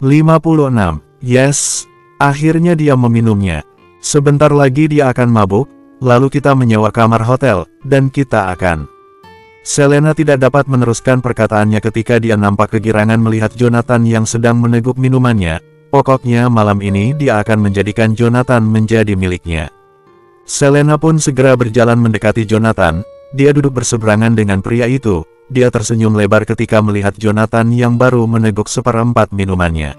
56. Yes, akhirnya dia meminumnya. Sebentar lagi dia akan mabuk, lalu kita menyewa kamar hotel, dan kita akan... Selena tidak dapat meneruskan perkataannya ketika dia nampak kegirangan melihat Jonathan yang sedang meneguk minumannya. Pokoknya malam ini dia akan menjadikan Jonathan menjadi miliknya. Selena pun segera berjalan mendekati Jonathan. Dia duduk berseberangan dengan pria itu. Dia tersenyum lebar ketika melihat Jonathan yang baru meneguk seperempat minumannya.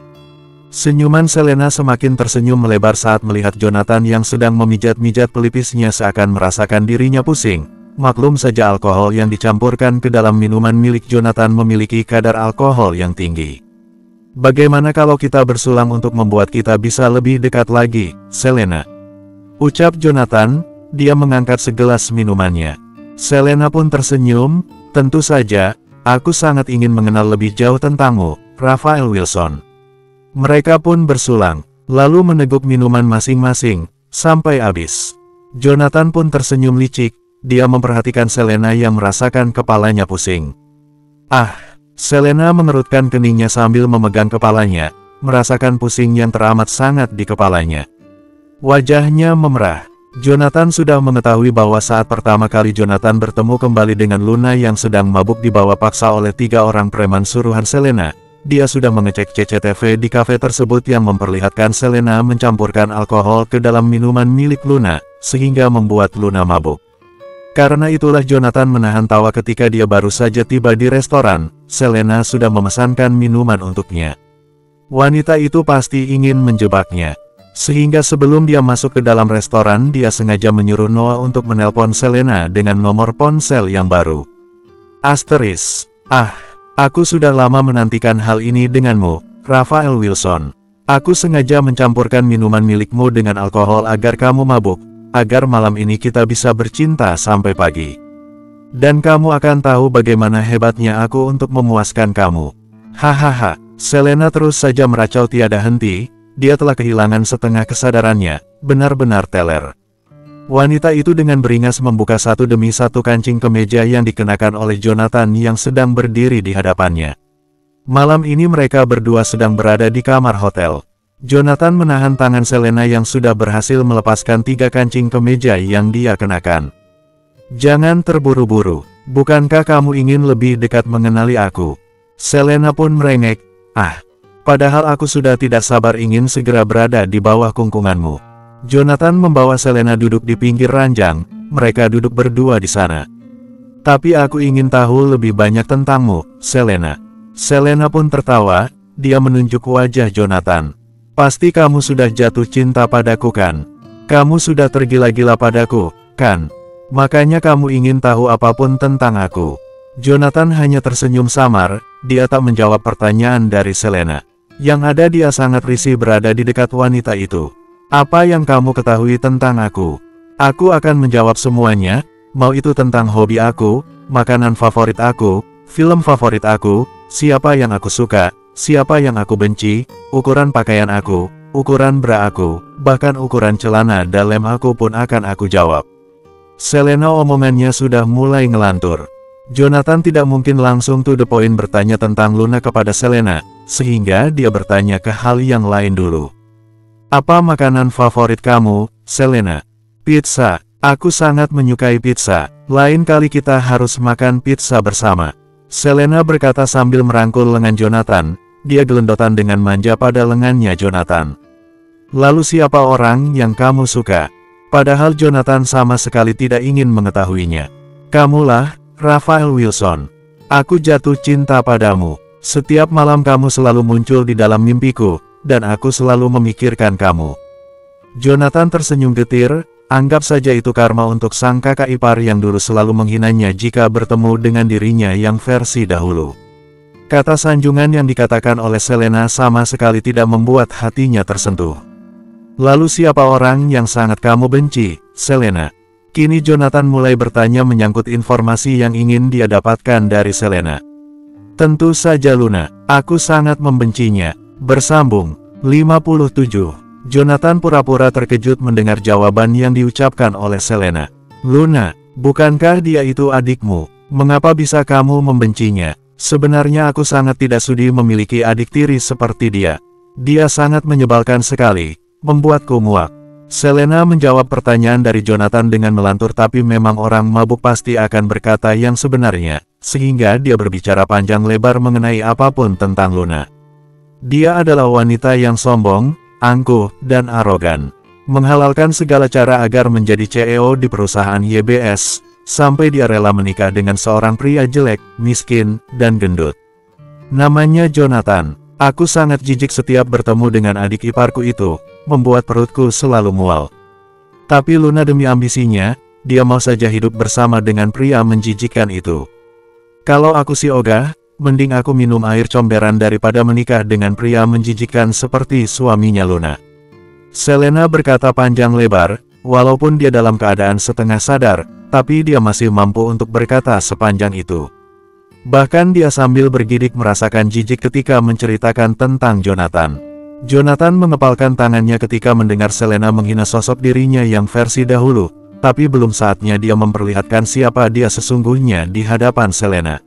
Senyuman Selena semakin tersenyum melebar saat melihat Jonathan yang sedang memijat-mijat pelipisnya seakan merasakan dirinya pusing. Maklum saja alkohol yang dicampurkan ke dalam minuman milik Jonathan memiliki kadar alkohol yang tinggi. Bagaimana kalau kita bersulang untuk membuat kita bisa lebih dekat lagi, Selena? Ucap Jonathan, dia mengangkat segelas minumannya. Selena pun tersenyum. Tentu saja, aku sangat ingin mengenal lebih jauh tentangmu, Raphael Wilson. Mereka pun bersulang, lalu meneguk minuman masing-masing, sampai habis. Jonathan pun tersenyum licik, dia memperhatikan Selena yang merasakan kepalanya pusing. Selena mengerutkan keningnya sambil memegang kepalanya, merasakan pusing yang teramat sangat di kepalanya. Wajahnya memerah. Jonathan sudah mengetahui bahwa saat pertama kali Jonathan bertemu kembali dengan Luna yang sedang mabuk dibawa paksa oleh 3 orang preman suruhan Selena, dia sudah mengecek CCTV di kafe tersebut yang memperlihatkan Selena mencampurkan alkohol ke dalam minuman milik Luna, sehingga membuat Luna mabuk. Karena itulah Jonathan menahan tawa ketika dia baru saja tiba di restoran. Selena sudah memesankan minuman untuknya. Wanita itu pasti ingin menjebaknya. Sehingga sebelum dia masuk ke dalam restoran, dia sengaja menyuruh Noah untuk menelpon Selena dengan nomor ponsel yang baru. Asteris. Aku sudah lama menantikan hal ini denganmu, Raphael Wilson. Aku sengaja mencampurkan minuman milikmu dengan alkohol agar kamu mabuk, agar malam ini kita bisa bercinta sampai pagi. Dan kamu akan tahu bagaimana hebatnya aku untuk memuaskan kamu. Hahaha. Selena terus saja meracau tiada henti. Dia telah kehilangan setengah kesadarannya, benar-benar teler. Wanita itu dengan beringas membuka satu demi satu kancing kemeja yang dikenakan oleh Jonathan yang sedang berdiri di hadapannya. Malam ini mereka berdua sedang berada di kamar hotel. Jonathan menahan tangan Selena yang sudah berhasil melepaskan 3 kancing kemeja yang dia kenakan. Jangan terburu-buru, bukankah kamu ingin lebih dekat mengenali aku? Selena pun merengek, padahal aku sudah tidak sabar ingin segera berada di bawah kungkunganmu. Jonathan membawa Selena duduk di pinggir ranjang, mereka duduk berdua di sana. Tapi aku ingin tahu lebih banyak tentangmu, Selena. Selena pun tertawa, dia menunjuk wajah Jonathan. Pasti kamu sudah jatuh cinta padaku kan? Kamu sudah tergila-gila padaku, kan? Makanya kamu ingin tahu apapun tentang aku. Jonathan hanya tersenyum samar, dia tak menjawab pertanyaan dari Selena. Yang ada dia sangat risih berada di dekat wanita itu. Apa yang kamu ketahui tentang aku? Aku akan menjawab semuanya, mau itu tentang hobi aku, makanan favorit aku, film favorit aku, siapa yang aku suka, siapa yang aku benci, ukuran pakaian aku, ukuran bra aku, bahkan ukuran celana dalam aku pun akan aku jawab. Selena omongannya sudah mulai ngelantur. Jonathan tidak mungkin langsung to the point bertanya tentang Luna kepada Selena, sehingga dia bertanya ke hal yang lain dulu. Apa makanan favorit kamu, Selena? Pizza. Aku sangat menyukai pizza. Lain kali kita harus makan pizza bersama. Selena berkata sambil merangkul lengan Jonathan. Dia gelendotan dengan manja pada lengannya Jonathan. Lalu siapa orang yang kamu suka? Padahal Jonathan sama sekali tidak ingin mengetahuinya. Kamulah Raphael Wilson. Aku jatuh cinta padamu. Setiap malam kamu selalu muncul di dalam mimpiku, dan aku selalu memikirkan kamu. Jonathan tersenyum getir, anggap saja itu karma untuk sang kakak ipar yang dulu selalu menghinanya jika bertemu dengan dirinya yang versi dahulu. Kata sanjungan yang dikatakan oleh Selena sama sekali tidak membuat hatinya tersentuh. Lalu siapa orang yang sangat kamu benci, Selena? Kini Jonathan mulai bertanya menyangkut informasi yang ingin dia dapatkan dari Selena. Tentu saja Luna, aku sangat membencinya. Bersambung 57. Jonathan pura-pura terkejut mendengar jawaban yang diucapkan oleh Selena. Luna, bukankah dia itu adikmu? Mengapa bisa kamu membencinya? Sebenarnya aku sangat tidak sudi memiliki adik tiri seperti dia. Dia sangat menyebalkan sekali, membuatku muak. Selena menjawab pertanyaan dari Jonathan dengan melantur, tapi memang orang mabuk pasti akan berkata yang sebenarnya, sehingga dia berbicara panjang lebar mengenai apapun tentang Luna. Dia adalah wanita yang sombong, angkuh, dan arogan. Menghalalkan segala cara agar menjadi CEO di perusahaan YBS, sampai dia rela menikah dengan seorang pria jelek, miskin, dan gendut. Namanya Jonathan. Aku sangat jijik setiap bertemu dengan adik iparku itu, membuat perutku selalu mual. Tapi Luna demi ambisinya, dia mau saja hidup bersama dengan pria menjijikkan itu. Kalau aku si ogah, mending aku minum air comberan daripada menikah dengan pria menjijikkan seperti suaminya Luna. Selena berkata panjang lebar, walaupun dia dalam keadaan setengah sadar, tapi dia masih mampu untuk berkata sepanjang itu. Bahkan dia sambil bergidik merasakan jijik ketika menceritakan tentang Jonathan. Jonathan mengepalkan tangannya ketika mendengar Selena menghina sosok dirinya yang versi dahulu, tapi belum saatnya dia memperlihatkan siapa dia sesungguhnya di hadapan Selena.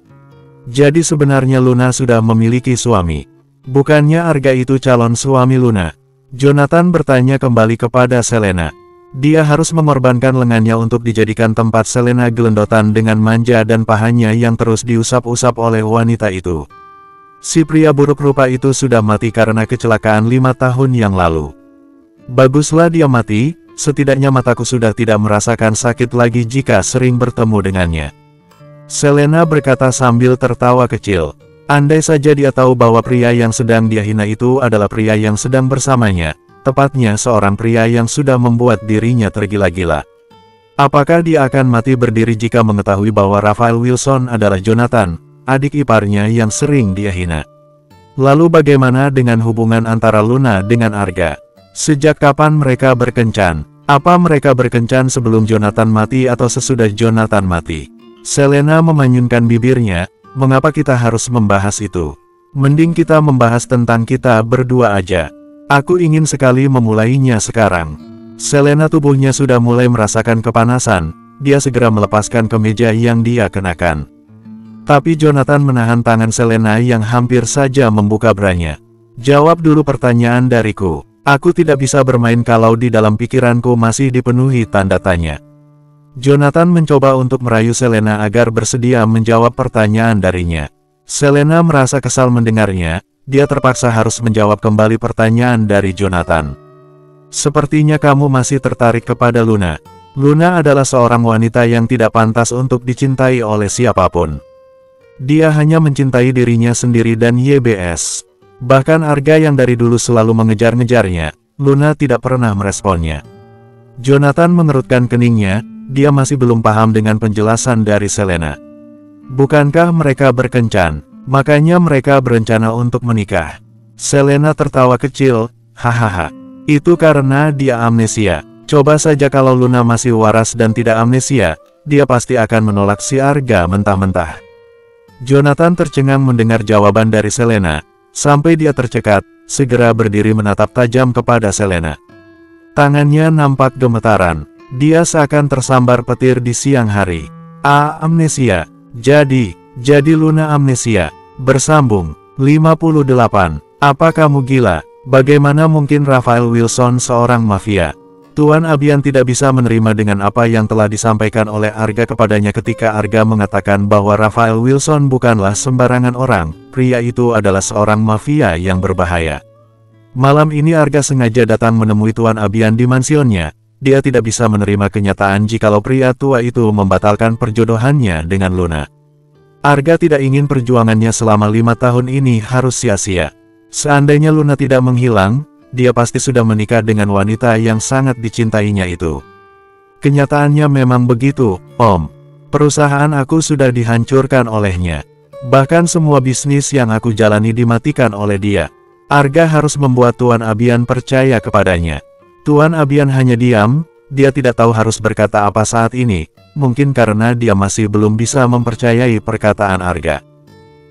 Jadi sebenarnya Luna sudah memiliki suami. Bukannya Arga itu calon suami Luna? Jonathan bertanya kembali kepada Selena. Dia harus mengorbankan lengannya untuk dijadikan tempat Selena gelendotan dengan manja dan pahanya yang terus diusap-usap oleh wanita itu. Si pria buruk rupa itu sudah mati karena kecelakaan 5 tahun yang lalu. Baguslah dia mati, setidaknya mataku sudah tidak merasakan sakit lagi jika sering bertemu dengannya. Selena berkata sambil tertawa kecil. Andai saja dia tahu bahwa pria yang sedang dia hina itu adalah pria yang sedang bersamanya. Tepatnya seorang pria yang sudah membuat dirinya tergila-gila. Apakah dia akan mati berdiri jika mengetahui bahwa Raphael Wilson adalah Jonathan, adik iparnya yang sering dia hina? Lalu bagaimana dengan hubungan antara Luna dengan Arga? Sejak kapan mereka berkencan? Apa mereka berkencan sebelum Jonathan mati atau sesudah Jonathan mati? Selena memanyunkan bibirnya, mengapa kita harus membahas itu? Mending kita membahas tentang kita berdua aja. Aku ingin sekali memulainya sekarang. Selena tubuhnya sudah mulai merasakan kepanasan, dia segera melepaskan kemeja yang dia kenakan. Tapi Jonathan menahan tangan Selena yang hampir saja membuka branya. Jawab dulu pertanyaan dariku. Aku tidak bisa bermain kalau di dalam pikiranku masih dipenuhi tanda tanya. Jonathan mencoba untuk merayu Selena agar bersedia menjawab pertanyaan darinya. Selena merasa kesal mendengarnya. Dia terpaksa harus menjawab kembali pertanyaan dari Jonathan. Sepertinya kamu masih tertarik kepada Luna. Luna adalah seorang wanita yang tidak pantas untuk dicintai oleh siapapun. Dia hanya mencintai dirinya sendiri dan YBS. Bahkan Arga yang dari dulu selalu mengejar-ngejarnya, Luna tidak pernah meresponnya. Jonathan mengerutkan keningnya, dia masih belum paham dengan penjelasan dari Selena. Bukankah mereka berkencan? Makanya mereka berencana untuk menikah. Selena tertawa kecil, hahaha. Itu karena dia amnesia. Coba saja kalau Luna masih waras dan tidak amnesia, dia pasti akan menolak si Arga mentah-mentah. Jonathan tercengang mendengar jawaban dari Selena, sampai dia tercekat, segera berdiri menatap tajam kepada Selena. Tangannya nampak gemetaran, dia seakan tersambar petir di siang hari. Amnesia. Jadi Luna amnesia. Bersambung. 58. Apa kamu gila? Bagaimana mungkin Raphael Wilson seorang mafia? Tuan Abian tidak bisa menerima dengan apa yang telah disampaikan oleh Arga kepadanya ketika Arga mengatakan bahwa Raphael Wilson bukanlah sembarangan orang, pria itu adalah seorang mafia yang berbahaya. Malam ini Arga sengaja datang menemui Tuan Abian di mansionnya. Dia tidak bisa menerima kenyataan jikalau pria tua itu membatalkan perjodohannya dengan Luna. Arga tidak ingin perjuangannya selama 5 tahun ini harus sia-sia. Seandainya Luna tidak menghilang, dia pasti sudah menikah dengan wanita yang sangat dicintainya itu. Kenyataannya memang begitu, Om. Perusahaan aku sudah dihancurkan olehnya. Bahkan semua bisnis yang aku jalani dimatikan oleh dia. Arga harus membuat Tuan Abian percaya kepadanya. Tuan Abian hanya diam, dia tidak tahu harus berkata apa saat ini. Mungkin karena dia masih belum bisa mempercayai perkataan Arga.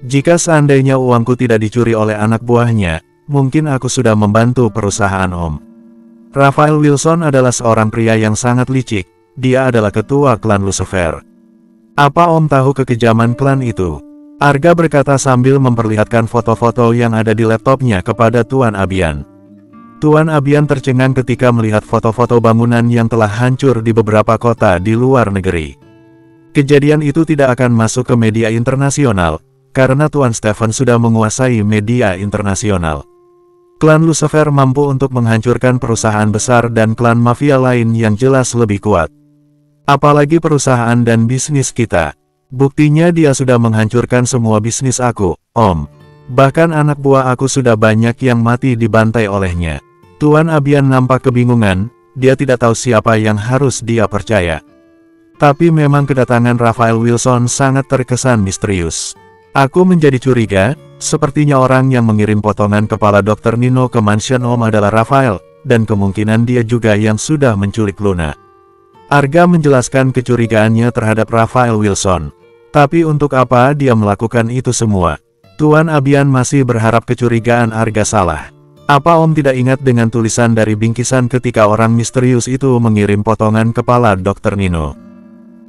Jika seandainya uangku tidak dicuri oleh anak buahnya, mungkin aku sudah membantu perusahaan Om. Raphael Wilson adalah seorang pria yang sangat licik, dia adalah ketua klan Lucifer. Apa Om tahu kekejaman klan itu? Arga berkata sambil memperlihatkan foto-foto yang ada di laptopnya kepada Tuan Abian. Tuan Abian tercengang ketika melihat foto-foto bangunan yang telah hancur di beberapa kota di luar negeri. Kejadian itu tidak akan masuk ke media internasional, karena Tuan Stephen sudah menguasai media internasional. Klan Lucifer mampu untuk menghancurkan perusahaan besar dan klan mafia lain yang jelas lebih kuat. Apalagi perusahaan dan bisnis kita. Buktinya dia sudah menghancurkan semua bisnis aku, Om. Bahkan anak buah aku sudah banyak yang mati dibantai olehnya. Tuan Abian nampak kebingungan, dia tidak tahu siapa yang harus dia percaya. Tapi memang kedatangan Raphael Wilson sangat terkesan misterius. Aku menjadi curiga, sepertinya orang yang mengirim potongan kepala Dr. Nino ke mansion Om adalah Raphael, dan kemungkinan dia juga yang sudah menculik Luna. Arga menjelaskan kecurigaannya terhadap Raphael Wilson. Tapi untuk apa dia melakukan itu semua? Tuan Abian masih berharap kecurigaan Arga salah. Apa Om tidak ingat dengan tulisan dari bingkisan ketika orang misterius itu mengirim potongan kepala Dr. Nino?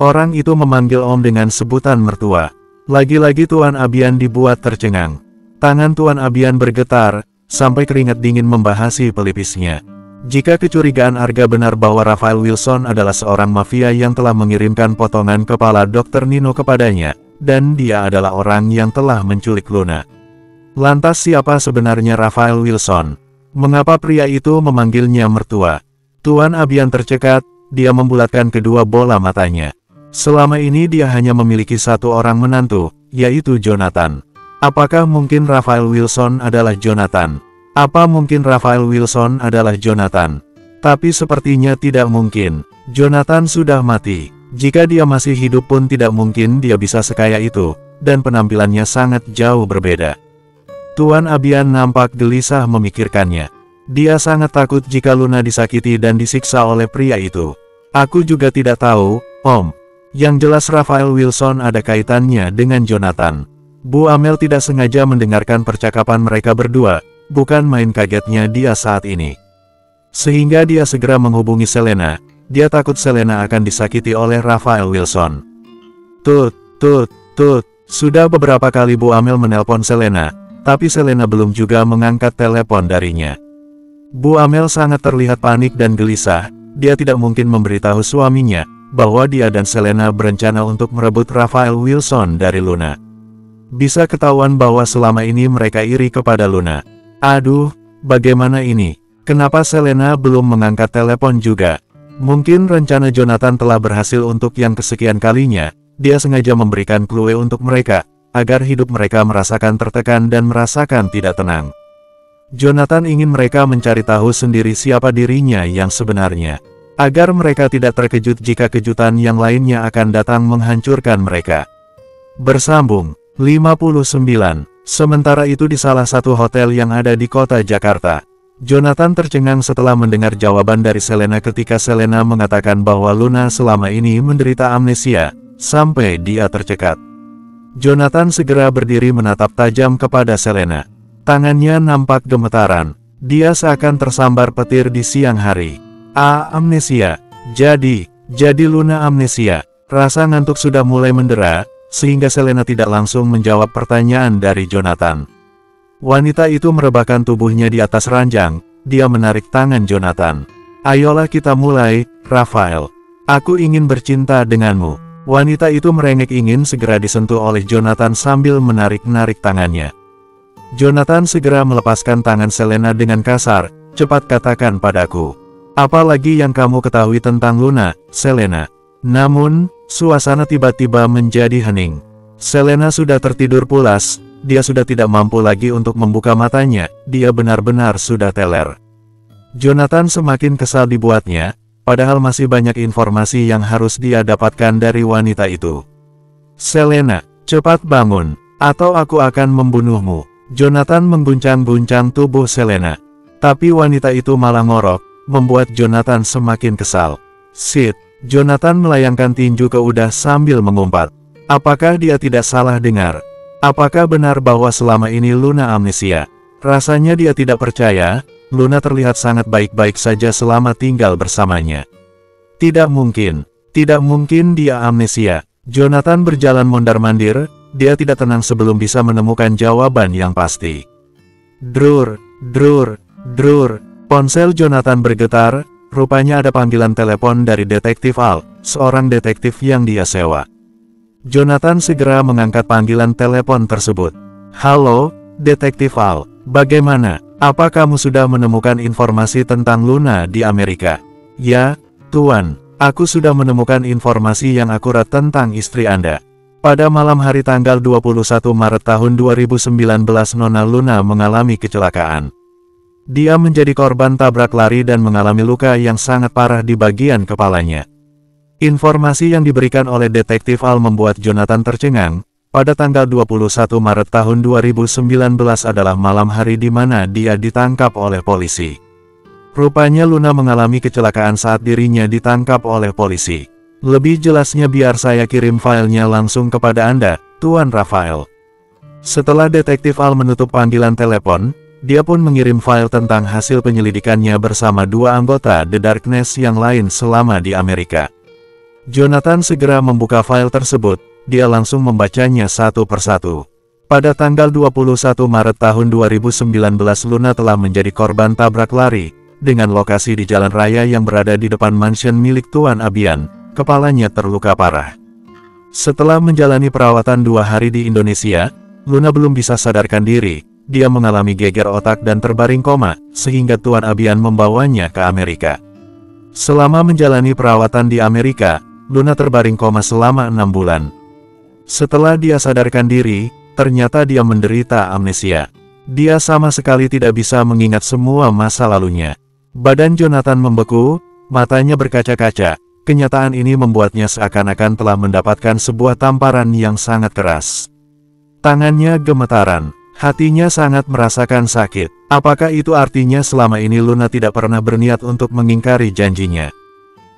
Orang itu memanggil Om dengan sebutan mertua. Lagi-lagi Tuan Abian dibuat tercengang. Tangan Tuan Abian bergetar, sampai keringat dingin membahasi pelipisnya. Jika kecurigaan Arga benar bahwa Raphael Wilson adalah seorang mafia yang telah mengirimkan potongan kepala Dr. Nino kepadanya, dan dia adalah orang yang telah menculik Luna. Lantas siapa sebenarnya Raphael Wilson? Mengapa pria itu memanggilnya mertua? Tuan Abian tercekat, dia membulatkan kedua bola matanya. Selama ini dia hanya memiliki satu orang menantu, yaitu Jonathan. Apakah mungkin Raphael Wilson adalah Jonathan? Apa mungkin Raphael Wilson adalah Jonathan? Tapi sepertinya tidak mungkin. Jonathan sudah mati. Jika dia masih hidup pun tidak mungkin dia bisa sekaya itu, dan penampilannya sangat jauh berbeda. Tuan Abian nampak gelisah memikirkannya. Dia sangat takut jika Luna disakiti dan disiksa oleh pria itu. Aku juga tidak tahu, Om. Yang jelas Raphael Wilson ada kaitannya dengan Jonathan. Bu Amel tidak sengaja mendengarkan percakapan mereka berdua. Bukan main kagetnya dia saat ini. Sehingga dia segera menghubungi Selena. Dia takut Selena akan disakiti oleh Raphael Wilson. Tut. Sudah beberapa kali Bu Amel menelpon Selena, tapi Selena belum juga mengangkat telepon darinya. Bu Amel sangat terlihat panik dan gelisah. Dia tidak mungkin memberitahu suaminya bahwa dia dan Selena berencana untuk merebut Raphael Wilson dari Luna. Bisa ketahuan bahwa selama ini mereka iri kepada Luna. Aduh, bagaimana ini? Kenapa Selena belum mengangkat telepon juga? Mungkin rencana Jonathan telah berhasil untuk yang kesekian kalinya. Dia sengaja memberikan clue untuk mereka, agar hidup mereka merasakan tertekan dan merasakan tidak tenang. Jonathan ingin mereka mencari tahu sendiri siapa dirinya yang sebenarnya, agar mereka tidak terkejut jika kejutan yang lainnya akan datang menghancurkan mereka. Bersambung 59. Sementara itu di salah satu hotel yang ada di kota Jakarta, Jonathan tercengang setelah mendengar jawaban dari Selena ketika Selena mengatakan bahwa Luna selama ini menderita amnesia, sampai dia tercekat. Jonathan segera berdiri menatap tajam kepada Selena. Tangannya nampak gemetaran. Dia seakan tersambar petir di siang hari. Amnesia. Jadi Luna amnesia. Rasa ngantuk sudah mulai mendera, sehingga Selena tidak langsung menjawab pertanyaan dari Jonathan. Wanita itu merebahkan tubuhnya di atas ranjang. Dia menarik tangan Jonathan. Ayolah kita mulai, Raphael. Aku ingin bercinta denganmu. Wanita itu merengek ingin segera disentuh oleh Jonathan sambil menarik-narik tangannya. Jonathan segera melepaskan tangan Selena dengan kasar. Cepat katakan padaku. Apa lagi yang kamu ketahui tentang Luna, Selena? Namun, suasana tiba-tiba menjadi hening. Selena sudah tertidur pulas, dia sudah tidak mampu lagi untuk membuka matanya, dia benar-benar sudah teler. Jonathan semakin kesal dibuatnya, padahal masih banyak informasi yang harus dia dapatkan dari wanita itu. Selena, cepat bangun, atau aku akan membunuhmu. Jonathan mengguncang-guncang tubuh Selena. Tapi wanita itu malah ngorok, membuat Jonathan semakin kesal. Sit. Jonathan melayangkan tinju ke udara sambil mengumpat. Apakah dia tidak salah dengar? Apakah benar bahwa selama ini Luna amnesia? Rasanya dia tidak percaya, Luna terlihat sangat baik-baik saja selama tinggal bersamanya. Tidak mungkin dia amnesia. Jonathan berjalan mondar-mandir, dia tidak tenang sebelum bisa menemukan jawaban yang pasti. Drur, drur, drur. Ponsel Jonathan bergetar, rupanya ada panggilan telepon dari Detektif Al, seorang detektif yang dia sewa. Jonathan segera mengangkat panggilan telepon tersebut. Halo, Detektif Al, bagaimana? Apa kamu sudah menemukan informasi tentang Luna di Amerika? Ya, Tuan, aku sudah menemukan informasi yang akurat tentang istri Anda. Pada malam hari tanggal 21 Maret tahun 2019 Nona Luna mengalami kecelakaan. Dia menjadi korban tabrak lari dan mengalami luka yang sangat parah di bagian kepalanya. Informasi yang diberikan oleh Detektif Al membuat Jonathan tercengang. Pada tanggal 21 Maret tahun 2019 adalah malam hari di mana dia ditangkap oleh polisi. Rupanya Luna mengalami kecelakaan saat dirinya ditangkap oleh polisi. Lebih jelasnya biar saya kirim filenya langsung kepada Anda, Tuan Rafael. Setelah Detektif Al menutup panggilan telepon, dia pun mengirim file tentang hasil penyelidikannya bersama dua anggota The Darkness yang lain selama di Amerika. Jonathan segera membuka file tersebut. Dia langsung membacanya satu persatu. Pada tanggal 21 Maret tahun 2019 Luna telah menjadi korban tabrak lari, dengan lokasi di jalan raya yang berada di depan mansion milik Tuan Abian. Kepalanya terluka parah. Setelah menjalani perawatan 2 hari di Indonesia, Luna belum bisa sadarkan diri. Dia mengalami geger otak dan terbaring koma, sehingga Tuan Abian membawanya ke Amerika. Selama menjalani perawatan di Amerika, Luna terbaring koma selama 6 bulan. Setelah dia sadarkan diri, ternyata dia menderita amnesia. Dia sama sekali tidak bisa mengingat semua masa lalunya. Badan Jonathan membeku, matanya berkaca-kaca. Kenyataan ini membuatnya seakan-akan telah mendapatkan sebuah tamparan yang sangat keras. Tangannya gemetaran, hatinya sangat merasakan sakit. Apakah itu artinya selama ini Luna tidak pernah berniat untuk mengingkari janjinya?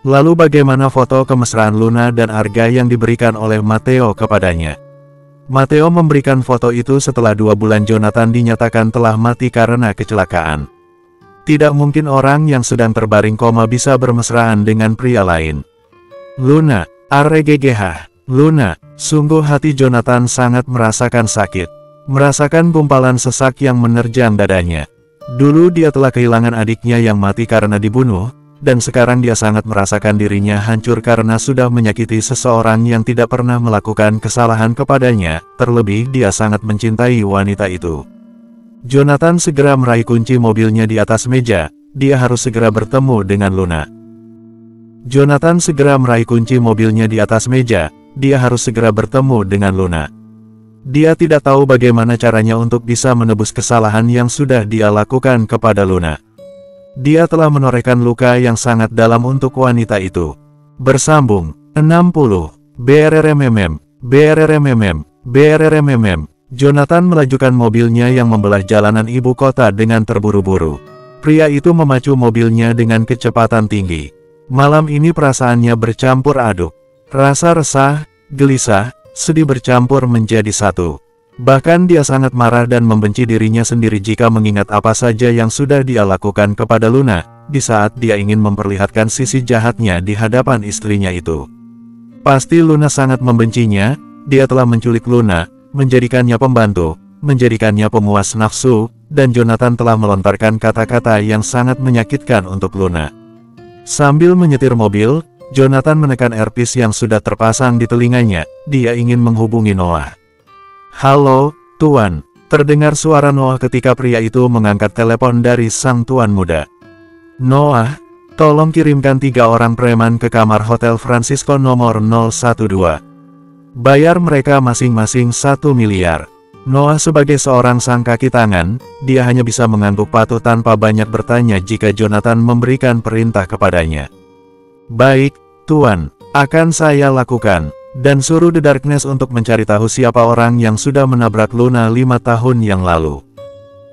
Lalu bagaimana foto kemesraan Luna dan Arga yang diberikan oleh Matteo kepadanya? Matteo memberikan foto itu setelah 2 bulan Jonathan dinyatakan telah mati karena kecelakaan. Tidak mungkin orang yang sedang terbaring koma bisa bermesraan dengan pria lain. Luna, RGGH, Luna, sungguh hati Jonathan sangat merasakan sakit. Merasakan gumpalan sesak yang menerjang dadanya. Dulu dia telah kehilangan adiknya yang mati karena dibunuh. Dan sekarang dia sangat merasakan dirinya hancur karena sudah menyakiti seseorang yang tidak pernah melakukan kesalahan kepadanya, terlebih dia sangat mencintai wanita itu. Jonathan segera meraih kunci mobilnya di atas meja, dia harus segera bertemu dengan Luna. Jonathan segera meraih kunci mobilnya di atas meja, dia harus segera bertemu dengan Luna. Dia tidak tahu bagaimana caranya untuk bisa menebus kesalahan yang sudah dia lakukan kepada Luna. Dia telah menorehkan luka yang sangat dalam untuk wanita itu. Bersambung, 60, BRRMMM, BRRMMM, BRRMMM. Jonathan melajukan mobilnya yang membelah jalanan ibu kota dengan terburu-buru. Pria itu memacu mobilnya dengan kecepatan tinggi. Malam ini perasaannya bercampur aduk. Rasa resah, gelisah, sedih bercampur menjadi satu. Bahkan dia sangat marah dan membenci dirinya sendiri jika mengingat apa saja yang sudah dia lakukan kepada Luna, di saat dia ingin memperlihatkan sisi jahatnya di hadapan istrinya itu. Pasti Luna sangat membencinya, dia telah menculik Luna, menjadikannya pembantu, menjadikannya pemuas nafsu, dan Jonathan telah melontarkan kata-kata yang sangat menyakitkan untuk Luna. Sambil menyetir mobil, Jonathan menekan earpiece yang sudah terpasang di telinganya, dia ingin menghubungi Noah. Halo, Tuan. Terdengar suara Noah ketika pria itu mengangkat telepon dari sang tuan muda. Noah, tolong kirimkan 3 orang preman ke kamar Hotel Francisco nomor 012. Bayar mereka masing-masing 1 miliar. Noah sebagai seorang sang kaki tangan, dia hanya bisa mengangguk patuh tanpa banyak bertanya jika Jonathan memberikan perintah kepadanya. Baik, Tuan, akan saya lakukan. Dan suruh The Darkness untuk mencari tahu siapa orang yang sudah menabrak Luna 5 tahun yang lalu.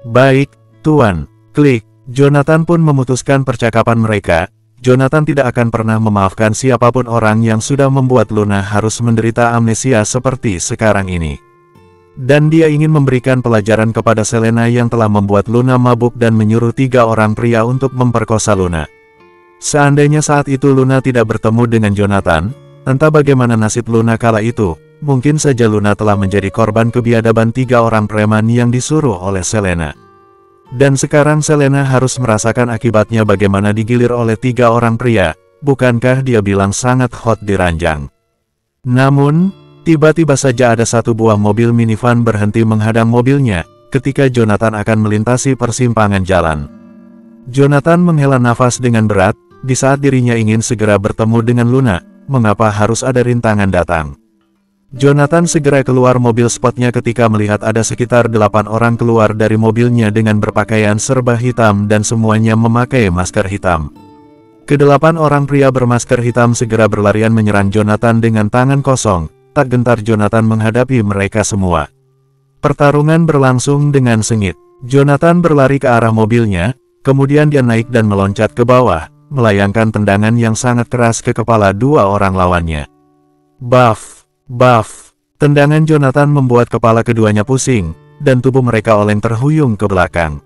Baik, Tuan. Klik. Jonathan pun memutuskan percakapan mereka. Jonathan tidak akan pernah memaafkan siapapun orang yang sudah membuat Luna harus menderita amnesia seperti sekarang ini. Dan dia ingin memberikan pelajaran kepada Selena yang telah membuat Luna mabuk dan menyuruh 3 orang pria untuk memperkosa Luna. Seandainya saat itu Luna tidak bertemu dengan Jonathan, entah bagaimana nasib Luna kala itu. mungkin saja Luna telah menjadi korban kebiadaban 3 orang preman yang disuruh oleh Selena. Dan sekarang Selena harus merasakan akibatnya bagaimana digilir oleh 3 orang pria, bukankah dia bilang sangat hot di ranjang. Namun, tiba-tiba saja ada satu buah mobil minivan berhenti menghadang mobilnya, ketika Jonathan akan melintasi persimpangan jalan. Jonathan menghela nafas dengan berat, di saat dirinya ingin segera bertemu dengan Luna, mengapa harus ada rintangan datang. Jonathan segera keluar mobil spotnya ketika melihat ada sekitar 8 orang keluar dari mobilnya dengan berpakaian serba hitam dan semuanya memakai masker hitam. Kedelapan orang pria bermasker hitam segera berlarian menyerang Jonathan dengan tangan kosong, tak gentar Jonathan menghadapi mereka semua. Pertarungan berlangsung dengan sengit. Jonathan berlari ke arah mobilnya, kemudian dia naik dan meloncat ke bawah, melayangkan tendangan yang sangat keras ke kepala 2 orang lawannya. Buff! Buff! Tendangan Jonathan membuat kepala keduanya pusing, dan tubuh mereka oleng terhuyung ke belakang.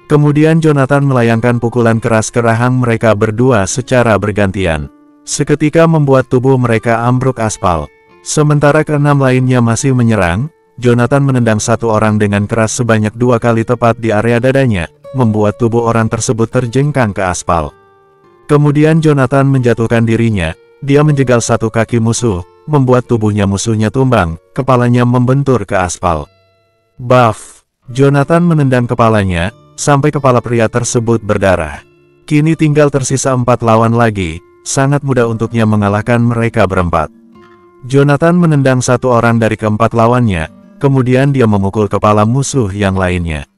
Kemudian Jonathan melayangkan pukulan keras ke rahang mereka berdua secara bergantian. Seketika membuat tubuh mereka ambruk aspal. Sementara keenam lainnya masih menyerang, Jonathan menendang satu orang dengan keras sebanyak 2 kali tepat di area dadanya, membuat tubuh orang tersebut terjengkang ke aspal. Kemudian Jonathan menjatuhkan dirinya, dia menjegal satu kaki musuh, membuat musuhnya tumbang, kepalanya membentur ke aspal. Buff! Jonathan menendang kepalanya, sampai kepala pria tersebut berdarah. Kini tinggal tersisa 4 lawan lagi, sangat mudah untuknya mengalahkan mereka berempat. Jonathan menendang satu orang dari keempat lawannya, kemudian dia memukul kepala musuh yang lainnya.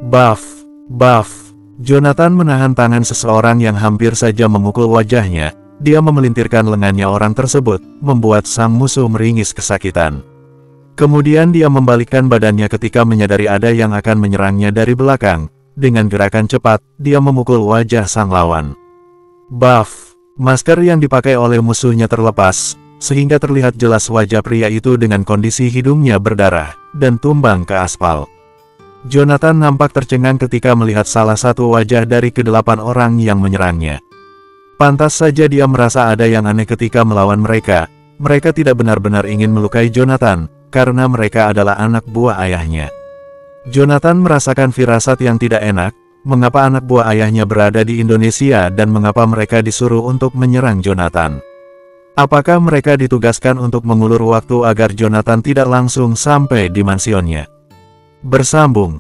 Buff! Buff! Jonathan menahan tangan seseorang yang hampir saja memukul wajahnya. Dia memelintirkan lengannya orang tersebut, membuat sang musuh meringis kesakitan. Kemudian dia membalikkan badannya ketika menyadari ada yang akan menyerangnya dari belakang. Dengan gerakan cepat, dia memukul wajah sang lawan. Buff! Masker yang dipakai oleh musuhnya terlepas, sehingga terlihat jelas wajah pria itu dengan kondisi hidungnya berdarah, dan tumbang ke aspal. Jonathan nampak tercengang ketika melihat salah satu wajah dari ke-8 orang yang menyerangnya. Pantas saja dia merasa ada yang aneh ketika melawan mereka. Mereka tidak benar-benar ingin melukai Jonathan, karena mereka adalah anak buah ayahnya. Jonathan merasakan firasat yang tidak enak, mengapa anak buah ayahnya berada di Indonesia dan mengapa mereka disuruh untuk menyerang Jonathan. Apakah mereka ditugaskan untuk mengulur waktu agar Jonathan tidak langsung sampai di mansionnya? Bersambung.